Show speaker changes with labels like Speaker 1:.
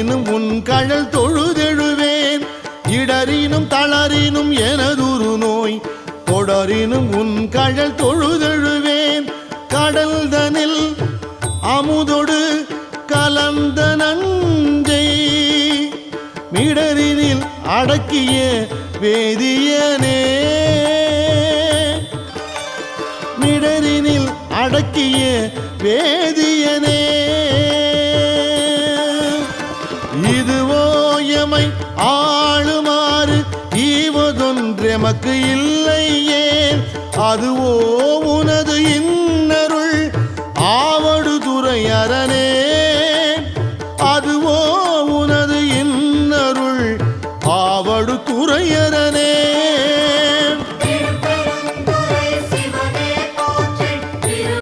Speaker 1: இடரினும் உன் கழல் தொழுதெழுவேன் இடரினும் தளரினும் எனதுரு நோய் தொடரினும் உன் கழல் தொழுதெழுவேன் கடல்தனில் அமுதொடு கலந்த நஞ்சை மிடரினில் அடக்கிய வேதியனே மிடரினில் அடக்கிய வேதியனே இதுவோ எமை ஆளுமாறு ஈவதொன்றெமக்கு இல்லை ஏன் அதுவோ உனது